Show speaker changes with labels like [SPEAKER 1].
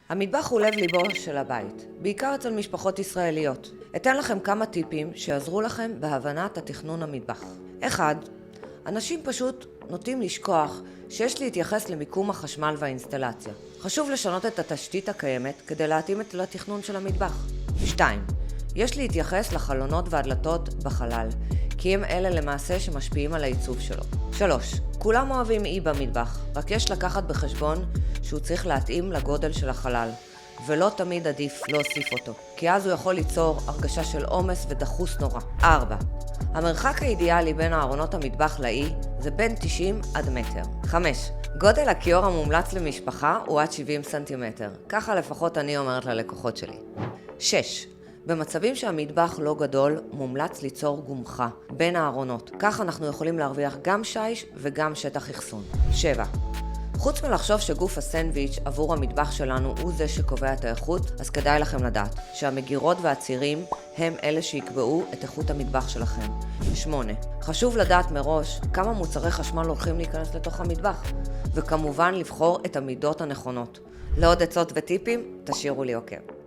[SPEAKER 1] המטבח הוא לב ליבו של הבית, בעיקר אצל משפחות ישראליות. אתן לכם כמה טיפים שיעזרו לכם בהבנת התכנון המטבח. 1. אנשים פשוט נוטים לשכוח שיש להתייחס למיקום החשמל והאינסטלציה. חשוב לשנות את התשתית הקיימת כדי להתאים את לתכנון של המטבח. 2. יש להתייחס לחלונות והדלתות בחלל, כי הם אלה למעשה שמשפיעים על העיצוב שלו. 3. כולם אוהבים אי במטבח, רק יש לקחת בחשבון שהוא צריך להתאים לגודל של החלל, ולא תמיד עדיף להוסיף אותו, כי אז הוא יכול ליצור הרגשה של עומס ודחוס נורא. 4. המרחק האידיאלי בין ארונות המטבח לאי זה בין 90 עד מטר. 5. גודל הכיור המומלץ למשפחה הוא עד 70 סנטימטר, ככה לפחות אני אומרת ללקוחות שלי. 6. במצבים שהמטבח לא גדול, מומלץ ליצור גומחה בין הארונות. כך אנחנו יכולים להרוויח גם שיש וגם שטח אחסון. 7. חוץ מלחשוב שגוף הסנדוויץ' עבור המטבח שלנו הוא זה שקובע את האיכות, אז כדאי לכם לדעת שהמגירות והצירים הם אלה שיקבעו את איכות המטבח שלכם. 8. חשוב לדעת מראש כמה מוצרי חשמל הולכים להיכנס לתוך המטבח, וכמובן לבחור את המידות הנכונות. לעוד עצות וטיפים, תשאירו לי עוקב.